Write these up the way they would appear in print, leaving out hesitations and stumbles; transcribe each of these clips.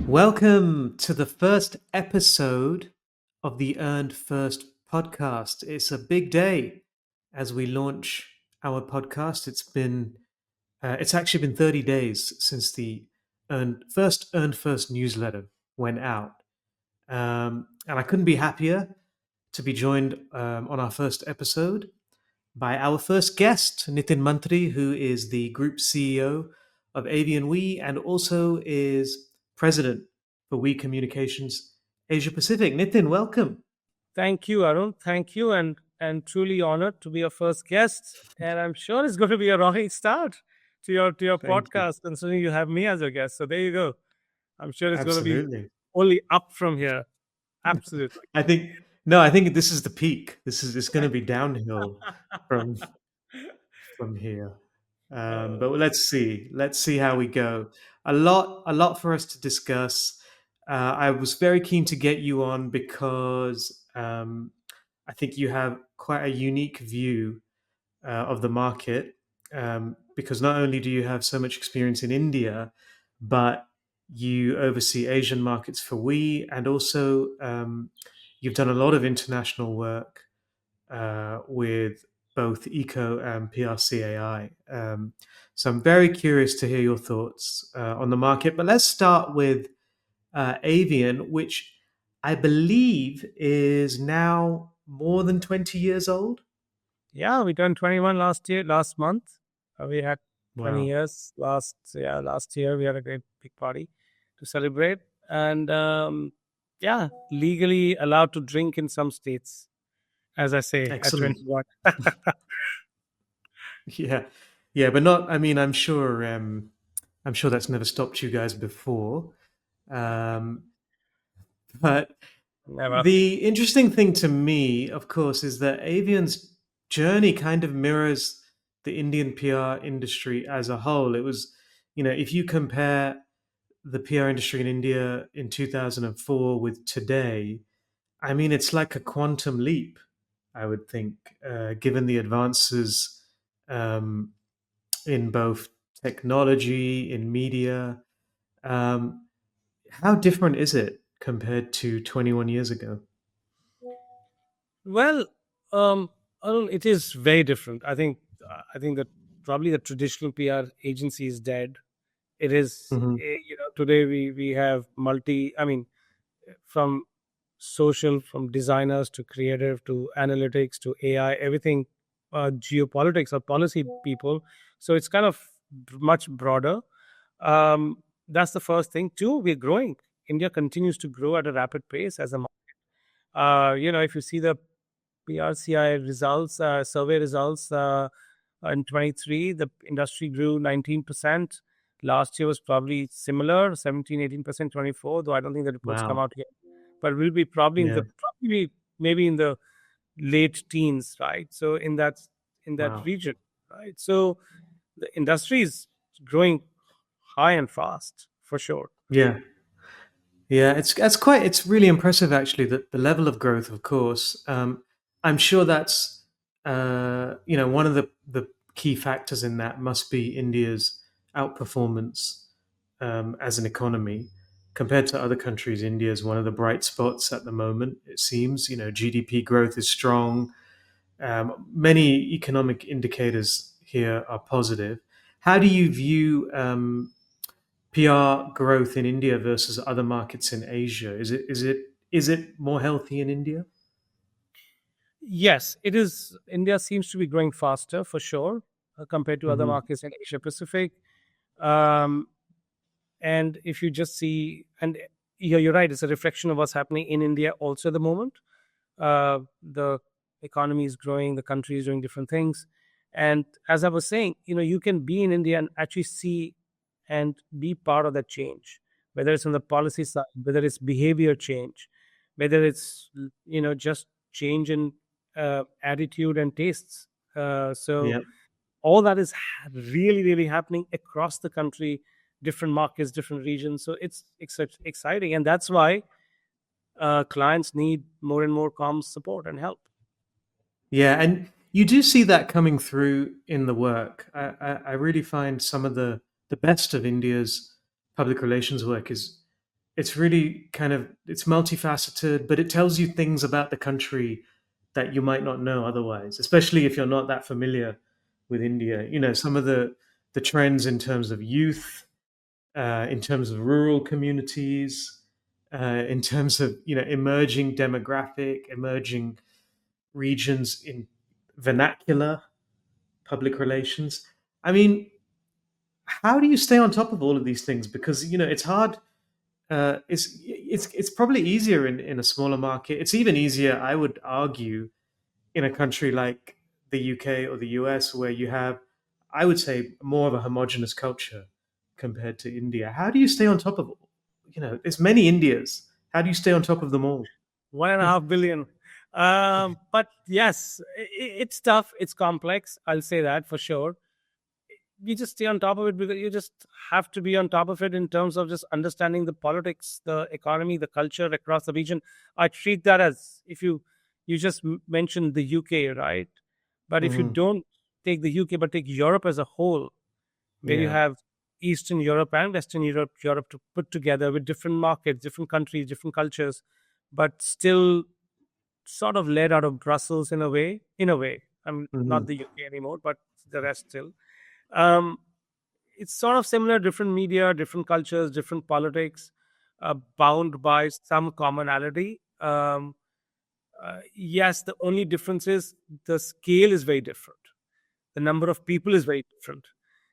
Welcome to the first episode of the Earned First podcast. It's a big day as we launch our podcast. It's actually been 30 days since the Earned First newsletter went out. And I couldn't be happier to be joined on our first episode by our first guest, Nitin Mantri, who is the group CEO of Avian We and also is president for We Communications Asia Pacific. Nitin, welcome. Thank you, Arun. Thank you, and truly honored to be your first guest. And I'm sure it's going to be a rocking start to your Thank you. podcast, considering you have me as a guest. So there you go. I'm sure it's going to be Absolutely. only up from here. Absolutely. I think no, I think this is the peak. This is it's going to be downhill from from here. But Oh, let's see how we go. A lot for us to discuss. I was very keen to get you on because I think you have quite a unique view of the market. Because not only do you have so much experience in India, but you oversee Asian markets for We, and also you've done a lot of international work with both Eco and PRCAI. So I'm very curious to hear your thoughts on the market. But let's start with Avian, which I believe is now more than 20 years old. yeah, we turned 21 last month. We had 20 Wow. years last year. We had a great big party to celebrate, and yeah, legally allowed to drink in some states, as I say, at Excellent. 21. Yeah. Yeah, but not, I mean, I'm sure that's never stopped you guys before. Um, but Never. the interesting thing to me, of course, is that Avian's journey kind of mirrors the Indian PR industry as a whole. It was, if you compare the PR industry in India in 2004 with today, I mean, it's like a quantum leap, I would think, given the advances um, in both technology, in media. Um, how different is it compared to 21 years ago? Well, Arun, it is very different. I think that probably the traditional PR agency is dead. It is, Hmm. today we have multi. I mean, from social, from designers to creative to analytics to AI, everything, geopolitics or policy people. So it's kind of much broader. That's the first thing. Two, we're growing. India continues to grow at a rapid pace as a if you see the PRCI results, survey results in 23, the industry grew 19%. Last year was probably similar, 17, 18%, 24, though I don't think the reports come Wow. out yet. But we'll be probably Yeah. maybe in the late teens, right? So in that Wow. region, right? So the industry is growing high and fast for sure. Yeah. Yeah. It's really impressive, actually, that the level of growth, of course. I'm sure that's, one of the key factors in that must be India's outperformance as an economy. Compared to other countries, India is one of the bright spots at the moment. It seems, GDP growth is strong. Many economic indicators here are positive. How do you view PR growth in India versus other markets in Asia? Is it more healthy in India? Yes, it is. India seems to be growing faster for sure compared to other Hmm. markets in Asia Pacific. Um, and if you just see, and you're right, it's a reflection of what's happening in India also at the moment. The economy is growing, the country is doing different things. And as I was saying, you can be in India and actually see and be part of that change, whether it's on the policy side, whether it's behavior change, whether it's, just change in attitude and tastes. So Yeah. all that is really, really happening across the country, different markets, different regions. So it's exciting. And that's why clients need more and more comms support and help. Yeah, and you do see that coming through in the work. I really find some of the best of India's public relations work is it's really kind of it's multifaceted, but it tells you things about the country that you might not know otherwise, especially if you're not that familiar with India. You know, some of the trends in terms of youth, in terms of rural communities, in terms of emerging demographic, emerging regions in vernacular, public relations. I mean, how do you stay on top of all of these things? Because it's hard. It's probably easier in a smaller market. It's even easier, I would argue, in a country like the UK or the US, where you have, I would say, more of a homogenous culture compared to India. How do you stay on top of, there's many Indias. How do you stay on top of them all? 1.5 billion. But yes, it's tough. It's complex. I'll say that for sure. You just stay on top of it because you just have to be on top of it in terms of just understanding the politics, the economy, the culture across the region. I treat that as, if you just mentioned the UK, right? But if you Hmm. don't take the UK but take Europe as a whole, where you Yeah. have Eastern Europe and Western Europe to put together with different markets, different countries, different cultures, but still sort of led out of Brussels in a way. In a way, I'm not Hmm. the UK anymore, but the rest still. Um, it's sort of similar, different media, different cultures, different politics, bound by some commonality. Yes, the only difference is the scale is very different. The number of people is very different.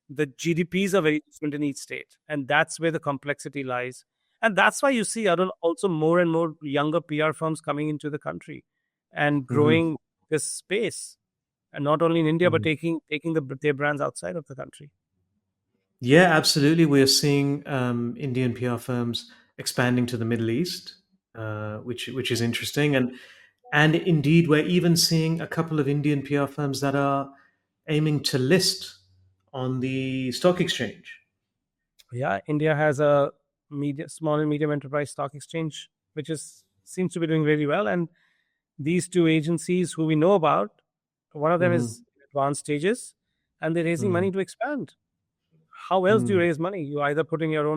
The GDPs are very different in each state. And that's where the complexity lies. And that's why you see, Arun, also more and more younger PR firms coming into the country and Hmm. growing this space. And not only in India, but Hmm. taking their brands outside of the country. Yeah, absolutely. We are seeing Indian PR firms expanding to the Middle East, which is interesting, and indeed, we're even seeing a couple of Indian PR firms that are aiming to list on the stock exchange. Yeah, India has a small and medium enterprise stock exchange, which is seems to be doing very well. And these two agencies who we know about, one of them Hmm. is in advanced stages, and they're raising Hmm. money to expand. How else do you Hmm. raise money? You either put in your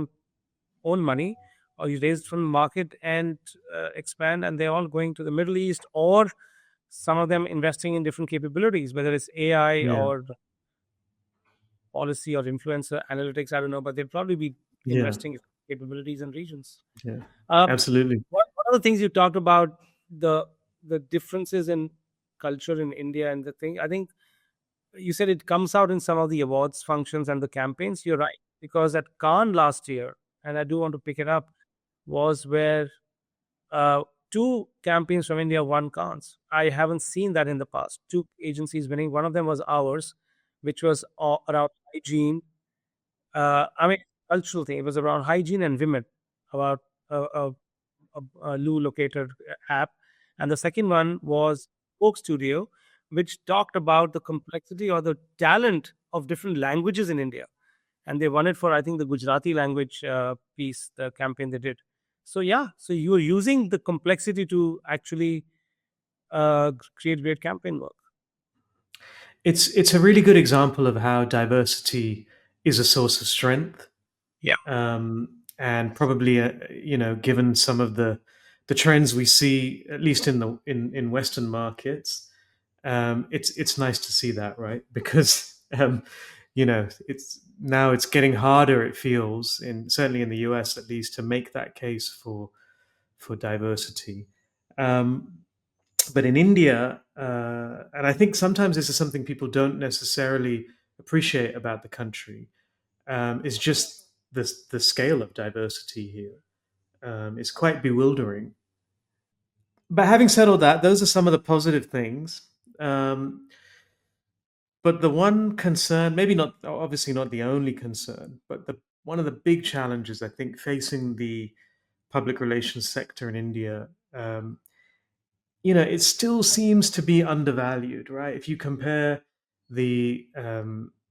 own money, or you raise from the market and expand. And they're all going to the Middle East, or some of them investing in different capabilities, whether it's AI Yeah. or policy or influencer analytics. I don't know, but they'll probably be Yeah. investing in capabilities and regions. Yeah. Uh, Absolutely. one of the things you talked about, the the differences in culture in India, and the thing, I think you said it comes out in some of the awards functions and the campaigns. You're right, because at Cannes last year, and I do want to pick it up, was where uh, two campaigns from India won Cannes. I haven't seen that in the past. Two agencies winning. One of them was ours, which was around hygiene. I mean, cultural thing. It was around hygiene and women, about a Loo Locator app. And the second one was Oak Studio, which talked about the complexity or the talent of different languages in India. And they won it for, I think, the Gujarati language piece, the campaign they did. So, yeah, so you are using the complexity to actually create great campaign work. It's a really good example of how diversity is a source of strength, Yeah. and probably given some of the trends we see, at least in Western markets, it's nice to see that, right? Because it's getting harder, it feels, in certainly in the US at least, to make that case for diversity. Um, but in India, and I think sometimes this is something people don't necessarily appreciate about the country, is just the scale of diversity here. It's quite bewildering. But having said all that, those are some of the positive things. Um, but the one concern, maybe not, obviously not the only concern, but the one of the big challenges I think facing the public relations sector in India, it still seems to be undervalued, right? If you compare the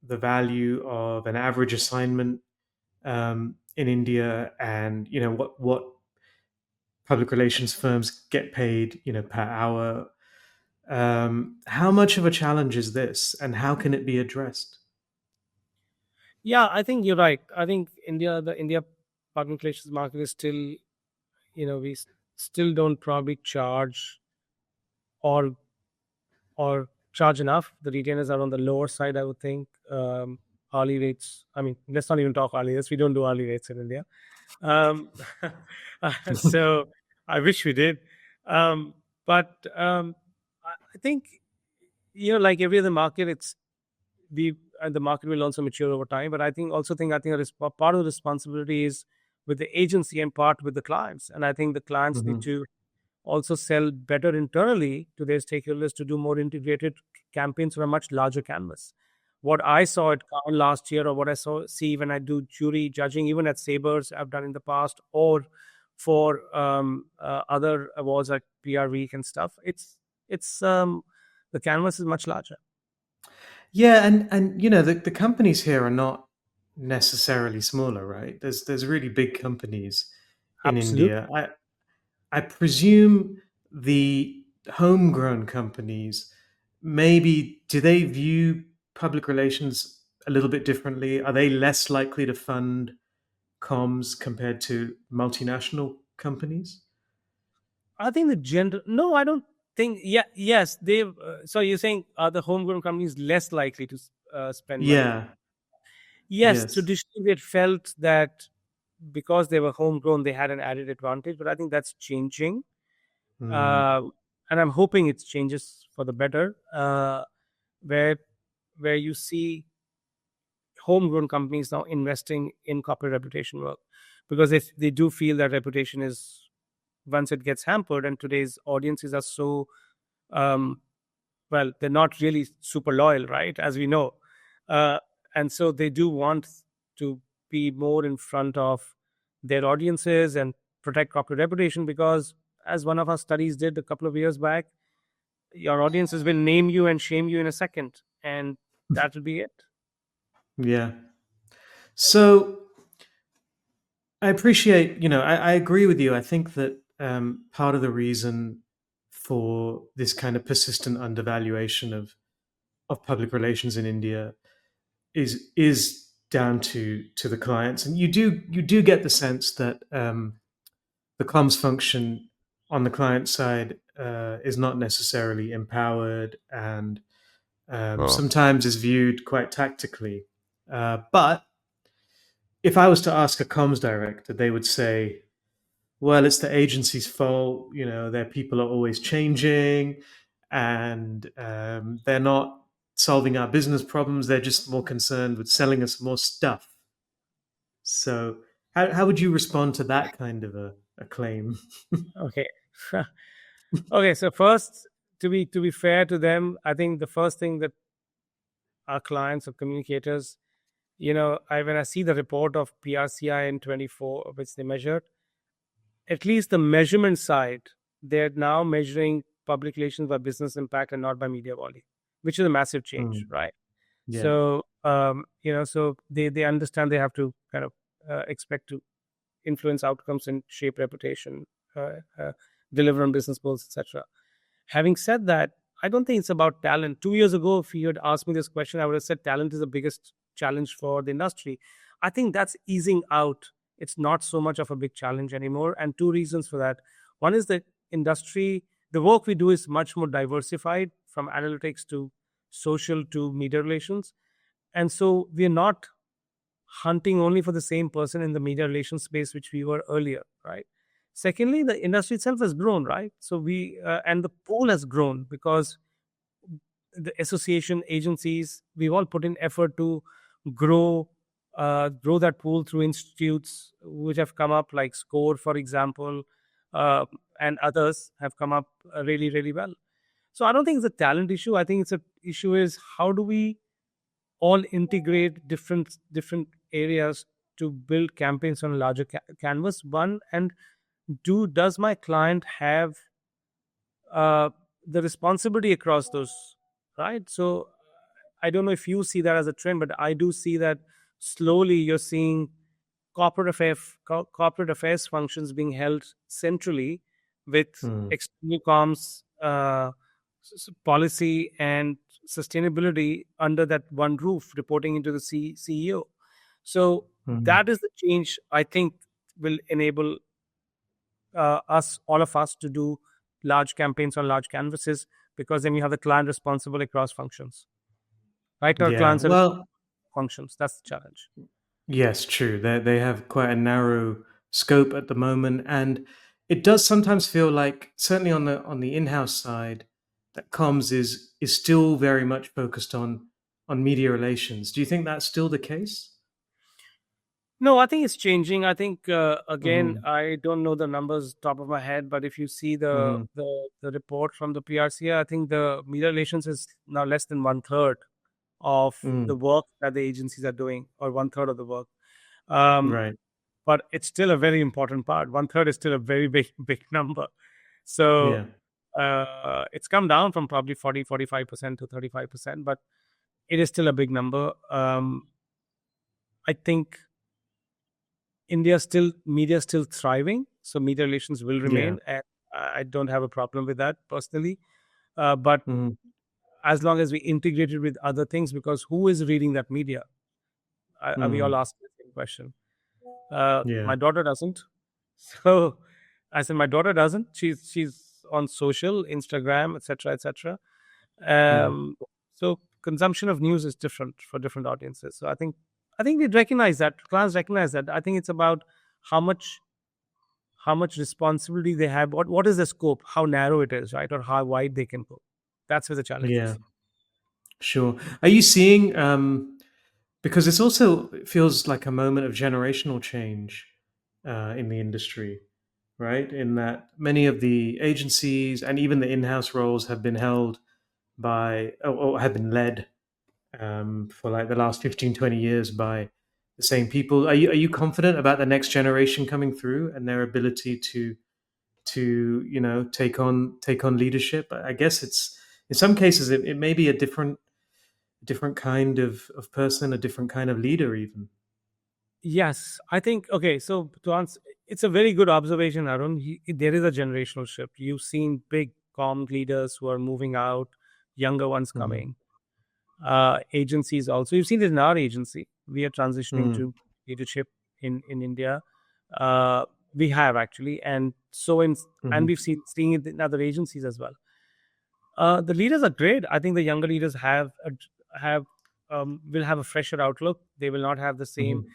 value of an average assignment in India, and what public relations firms get paid, per hour. How much of a challenge is this, and how can it be addressed? Yeah, I think you're right. I think the India public relations market is still, still don't probably charge or charge enough. The retainers are on the lower side, I would think. Hourly rates. I mean, let's not even talk hourly rates. We don't do hourly rates in India. Um, so I wish we did. But I think, like every other market, we the market will also mature over time. But I think part of the responsibility is with the agency and part with the clients. And I think the clients need Mhm. to also sell better internally to their stakeholders to do more integrated campaigns for a much larger canvas. What I saw at Cannes last year, or what I see when I do jury judging, even at Sabres, I've done in the past, or for other awards like PR Week and stuff, it's the canvas is much larger. Yeah, and the companies here are not necessarily smaller, right? There's really big companies in Absolutely. India. I presume the homegrown companies, maybe, do they view public relations a little bit differently? Are they less likely to fund comms compared to multinational companies? I think the gender. No, I don't think. Yeah, yes, they. So you're saying are the homegrown companies less likely to spend money? Yeah. Yes, Yes. traditionally we had felt that because they were homegrown, they had an added advantage. But I think that's changing, Hmm. uh, and I'm hoping it changes for the better. Where where you see homegrown companies now investing in corporate reputation work, because if they do feel that reputation is once it gets hampered, and today's audiences are so um, well, they're not really super loyal, right? As we know. Uh, and so they do want to be more in front of their audiences and protect corporate reputation because, as one of our studies did a couple of years back, your audiences will name you and shame you in a second, and that will be it. Yeah. So I appreciate, I agree with you. I think that part of the reason for this kind of persistent undervaluation of public relations in India is down to the clients, and you do get the sense that the comms function on the client side is not necessarily empowered, and sometimes is viewed quite tactically. But if I was to ask a comms director, they would say, well, it's the agency's fault. Their people are always changing, and they're not solving our business problems. They're just more concerned with selling us more stuff. So, how would you respond to that kind of a claim? Okay. Okay. So first, to be fair to them, I think the first thing that our clients or communicators, when I see the report of PRCI in 24, which they measured, at least the measurement side, they're now measuring public relations by business impact and not by media volume, which is a massive change, Mm, right? yeah. So, so they understand they have to kind of expect to influence outcomes and shape reputation, uh, uh, deliver on business goals, etc. Having said that, I don't think it's about talent. 2 years ago, if you had asked me this question, I would have said talent is the biggest challenge for the industry. I think that's easing out. It's not so much of a big challenge anymore. And two reasons for that. One is that industry, the work we do is much more diversified from analytics to social to media relations. And so we're not hunting only for the same person in the media relations space which we were earlier, right? Secondly, the industry itself has grown, right? So and the pool has grown because the association agencies, we've all put in effort to grow grow that pool through institutes which have come up, like Score, for example, uh, and others have come up really, really well. So I don't think it's a talent issue. I think it's a issue is how do we all integrate different areas to build campaigns on a larger canvas. One, and does my client have uh, the responsibility across those, right? So I don't know if you see that as a trend, but I do see that slowly you're seeing corporate affairs functions being held centrally with Mm, external comms, policy, and sustainability under that one roof, reporting into the CEO. So mm, that is the change I think will enable all of us, to do large campaigns on large canvases, because then you have the client responsible across functions. Right now, Yeah. clients are Well, functions. That's the challenge. yes, true. They have quite a narrow scope at the moment, and it does sometimes feel like, certainly on the in-house side, that comms is still very much focused on media relations. Do you think that's still the case? No, I think it's changing. I think again, Hmm. I don't know the numbers top of my head, but if you see Hmm. the report from the PRCA, I think the media relations is now less than one third of the Mm. work that the agencies are doing, or one third of the work. Um, Right. but it's still a very important part. One third is still a very big big number. So Yeah. it's come down from probably 45% to 35%, but it is still a big number. I think India still media still thriving, so media relations will Yeah. remain, and I don't have a problem with that personally. But Hmm. as long as we integrate it with other things, because who is reading that media? We all Hmm. ask the same question. Yeah. My daughter doesn't. So I said my daughter doesn't. She's on social, Instagram, etc., etc. Mm. Um, so consumption of news is different for different audiences. So I think we recognize that, clients recognize that. I think it's about how much how much responsibility they have. What is the scope? How narrow it is, right, or how wide they can go. That's where the challenge Yeah. is. Sure. Are you seeing? Because it's also, it feels like a moment of generational change in the industry, right? In that many of the agencies and even the in-house roles have been held by, or have been led for like the last 15, 20 years by the same people. Are you confident about the next generation coming through and their ability to take on leadership? I guess it's, in some cases it may be a different kind of person, a different kind of leader even. Yes, I think, okay. So to answer, it's a very good observation, Arun. There is a generational shift. You've seen big com leaders who are moving out, younger ones Mhm. coming. Agencies also. You've seen it in our agency. We are transitioning Mm. to leadership in India. Uh, we have actually, and so in and Mhm. we've seen seeing it in other agencies as well. The leaders are great. I think the younger leaders have will have a fresher outlook. They will not have the same. Mhm.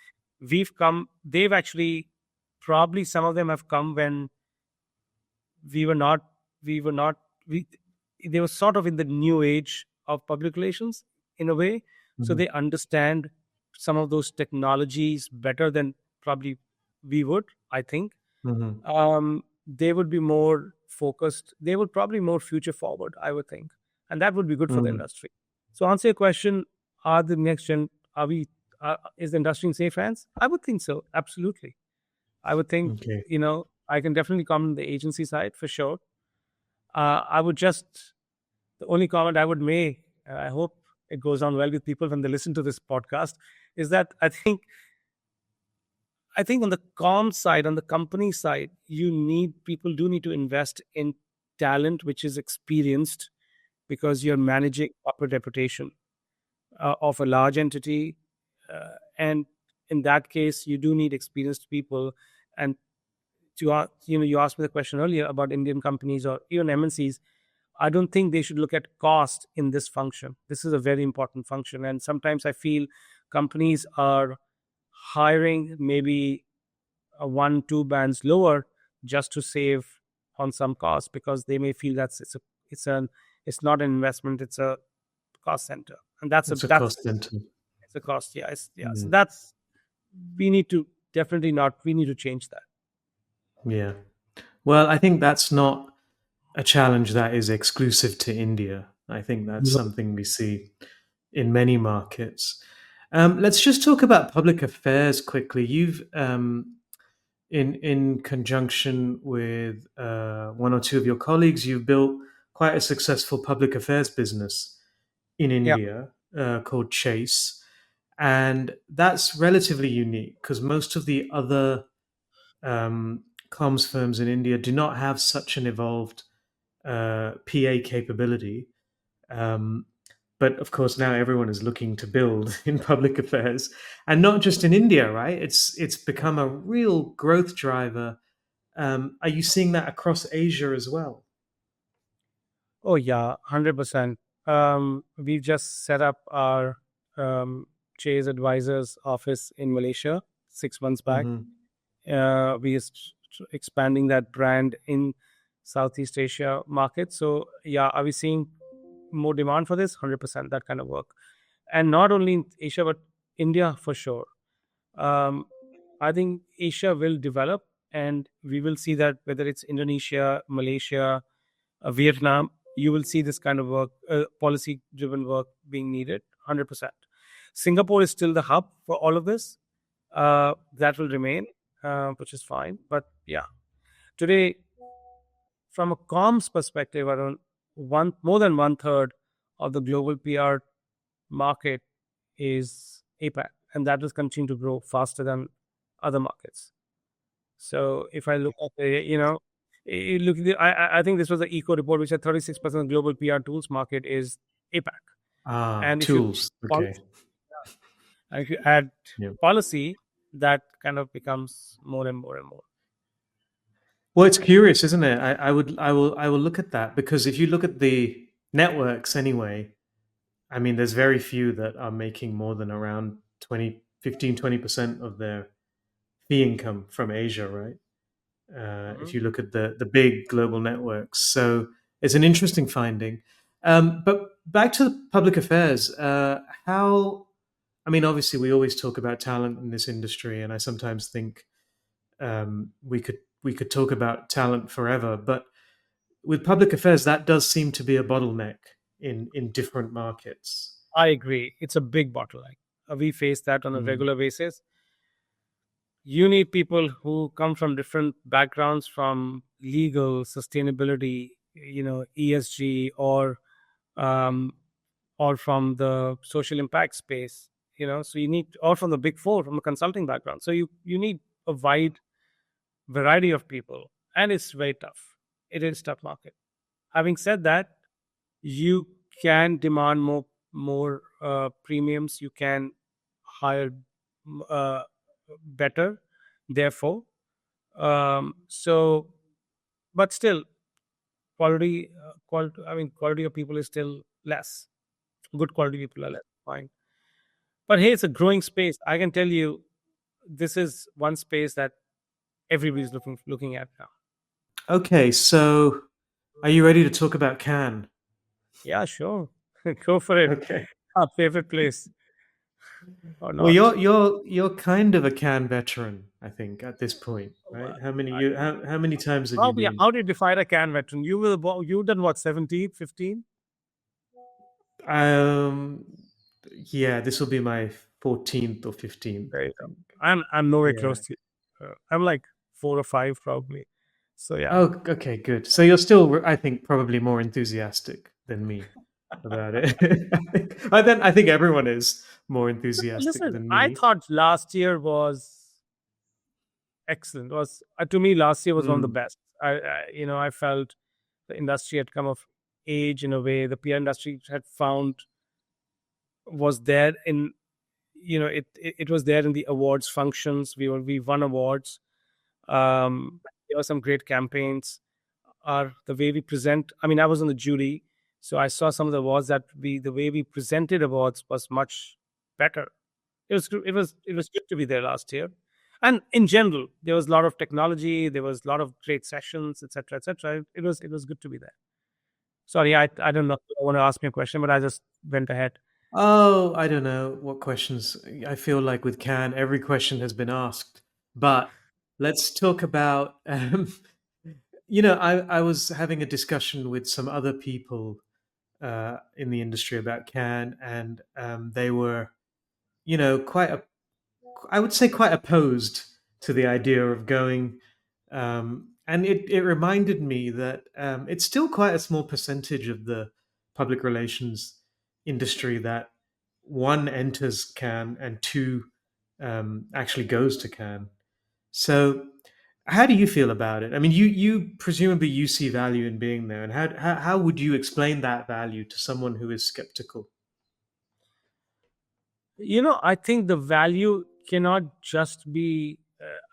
We've come. They've actually, probably some of them have come when we were not. We were not. We they were sort of in the new age of public relations in a way, so Mhm. they understand some of those technologies better than probably we would. I think Mhm. they would be more focused. They would probably more future forward, I would think, and that would be good for the Mhm. industry. So, answer your question: are the next gen? Are we? Is the industry in safe hands? I would think so. Absolutely. I would think. Okay. I can definitely comment on the agency side for sure. I would just the only comment I would make, and I hope it goes on well with people when they listen to this podcast, is that I think on the com side, on the company side, people do need to invest in talent which is experienced, because you're managing corporate reputation of a large entity, and in that case, you do need experienced people. And you asked me the question earlier about Indian companies or even MNCs. I don't think they should look at cost in this function. This is a very important function, and sometimes I feel companies are hiring maybe one two bands lower just to save on some costs, because they may feel it's not an investment, it's a cost center, and It's a cost center. it's a cost. Yeah, so Mm. that's we need to definitely not we need to change that. Yeah. Well, I think that's not a challenge that is exclusive to India. I think that's No. something we see in many markets. Let's just talk about public affairs quickly. You've in conjunction with one or two of your colleagues, you've built quite a successful public affairs business in Yeah. India called Chase, and that's relatively unique because most of the other comms firms in India do not have such an evolved PA capability. Um, but of course now everyone is looking to build in public affairs, and not just in India, right? It's become a real growth driver. Are you seeing that across Asia as well? Oh yeah, 100%. We've just set up our um, Chase Advisors office in Malaysia 6 months back. Hmm. We are expanding that brand in Southeast Asia market. So yeah, are we seeing more demand for this? 100% that kind of work, and not only in Asia but India for sure. Um, I think Asia will develop, and we will see that whether it's Indonesia, Malaysia, Vietnam, you will see this kind of work, policy driven work being needed 100%. Singapore is still the hub for all of this. That will remain, which is fine. But yeah, today, from a comms perspective, around more than one third of the global PR market is APAC, and that will continue to grow faster than other markets. So if I look at the, look, I think this was the Eco report which said 36% of global PR tools market is APAC, Ah, and if you tools. Okay. policy, and if you add Yeah. policy, that kind of becomes more and more and more. Well, it's curious, isn't it? I will look at that because if you look at the networks anyway, I mean, there's very few that are making more than around 20 15 20% of their fee income from Asia, right? If Mhm. you look at the big global networks. So it's an interesting finding. But back to public affairs, how, I mean, obviously, we always talk about talent in this industry, and I sometimes think we could talk about talent forever. But with public affairs, that does seem to be a bottleneck in different markets. I agree. It's a big bottleneck. We face that on a Mm. regular basis. You need people who come from different backgrounds, from legal, sustainability, ESG, um, or from the social impact space. So you need, or from the big four, from a consulting background. So you need a wide variety of people, and it's very tough. It is tough market. Having said that, you can demand more premiums. You can hire better. Therefore, so but still, quality of people is still less. Good quality people are less. Fine. But hey, it's a growing space. I can tell you, this is one space that everybody's looking at now. Okay, so are you ready to talk about Cannes? Yeah, sure. Go for it. Okay. Our favorite place or Well, not. you're kind of a Cannes veteran, I think, at this point, right? Well, How many times have you been? how do you define a can veteran? You done what, 17, 15? Um, yeah, this will be my 14th or 15th, There I you go. think. I'm nowhere Yeah. close to. I'm like 4 or 5 probably. So yeah. Oh, okay, good. So you're still, I think, probably more enthusiastic than me about it. I think everyone is more enthusiastic Listen, than I me. thought last year was excellent. Was To me, last year was one of the Mm. best. I felt the industry had come of age in a way. The PR industry had found was there in it was there in the awards functions. We won awards. There were some great campaigns. The way we present. I mean, I was on the jury, so I saw some of the awards that the way we presented awards was much better. It was good to be there last year, and in general, there was a lot of technology. There was a lot of great sessions, etc., etc. It was good to be there. Sorry, I don't know. I want to ask me a question, but I just went ahead. Oh, I don't know what questions. I feel like with Can, every question has been asked. But let's talk about. I was having a discussion with some other people in the industry about Can, and they were, quite I would say quite opposed to the idea of going. And it reminded me that it's still quite a small percentage of the public relations industry that one enters Cannes and two actually goes to Cannes. So, how do you feel about it? I mean, you presumably you see value in being there, and how would you explain that value to someone who is skeptical? I think the value cannot just be.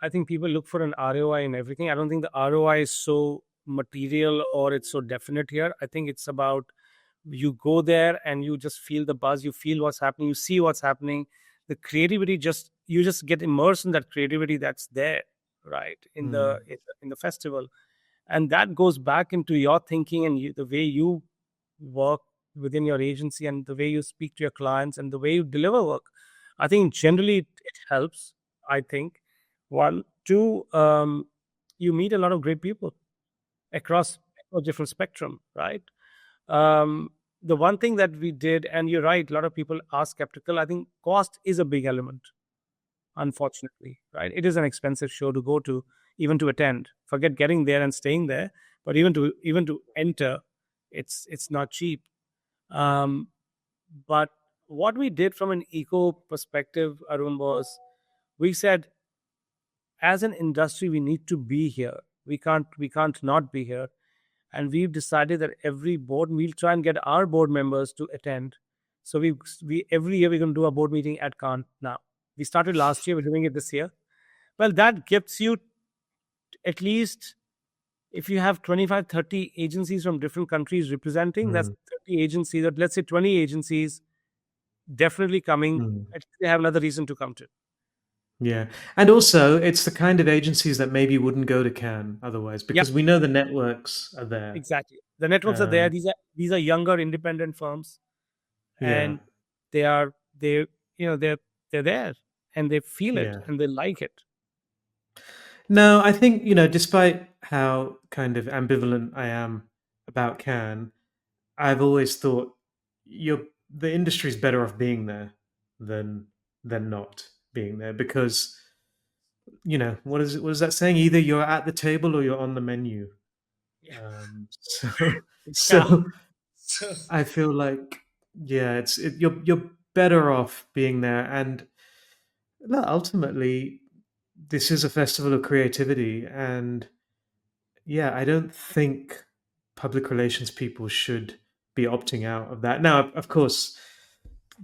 I think people look for an ROI in everything. I don't think the ROI is so material or it's so definite here. I think it's about you go there and you just feel the buzz, you feel what's happening, you see what's happening. The creativity, just you just get immersed in that creativity that's there, right, in the Mm, in the festival, and that goes back into your thinking and the way you work within your agency and the way you speak to your clients and the way you deliver work. I think generally it helps. I think one, two, you meet a lot of great people across a different spectrum, right? um, the one thing that we did, and you're right, a lot of people are skeptical. I think cost is a big element, unfortunately, right? It is an expensive show to go to, even to attend. Forget getting there and staying there, but even to enter, it's not cheap. Um, but what we did from an eco perspective, Arun, was we said, as an industry, we need to be here. We can't not be here, and we've decided that every board, we'll try and get our board members to attend. So we every year we're going to do a board meeting at Cannes now. We started last year, we're doing it this year. Well, that gives you at least, if you have 25, 30 agencies from different countries representing, that's mm, 30 agencies, or let's say 20 agencies definitely coming. mm. At least they have another reason to come to. Yeah. And also, it's the kind of agencies that maybe wouldn't go to Cannes otherwise, Yep, because we know the networks are there. exactly. The networks are there. Um, These are younger independent firms, yeah. and they they're there, and they feel it Yeah. and they like it. No, I think, despite how kind of ambivalent I am about Cannes, I've always thought the industry's better off being there than not being there because what is that saying? Either you're at the table or you're on the menu. Yeah. So Yeah. so So I feel like yeah, you're better off being there, and look, ultimately this is a festival of creativity, and yeah, I don't think public relations people should be opting out of that. Now, of course,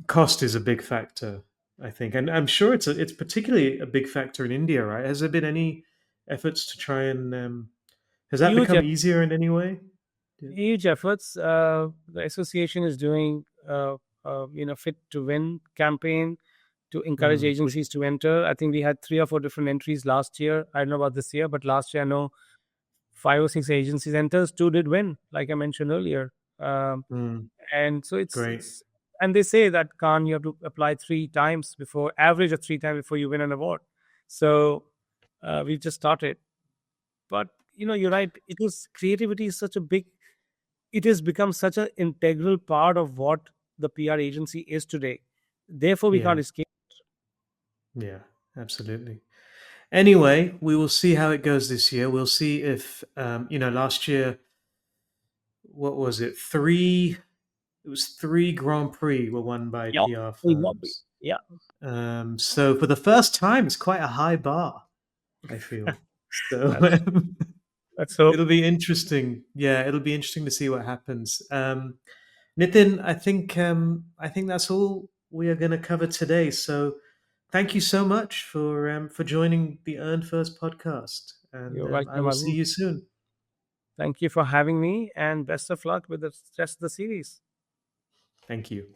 cost is a big factor, I think, and I'm sure it's particularly a big factor in India, right? Has there been any efforts to try and has that huge become easier in any way? Yeah. huge efforts. The association is doing fit to win campaign to encourage Mm, agencies to enter. I think we had 3 or 4 different entries last year. I don't know about this year, but last year I know 5 or 6 agencies enters. Two did win, like I mentioned earlier. Um, mm, and so great. it's and they say that Khan, you have to apply 3 times before, average of 3 times before you win an award. So we've just started, but you're right. Creativity is such a big. It has become such an integral part of what the PR agency is today. Therefore, we can't Yeah, escape. yeah, absolutely. Anyway, we will see how it goes this year. We'll see if last year, what was it? It was three Grand Prix were won by Yeah, PR we will be. firms. Yeah, So for the first time, it's quite a high bar, I feel. So that's let's hope. it'll be interesting. Yeah, it'll be interesting to see what happens. Nitin, I think that's all we are going to cover today. So thank you so much for joining the Earn First podcast, and You're I welcome, will see Arun. you soon. Thank you for having me, and best of luck with the rest of the series. Thank you.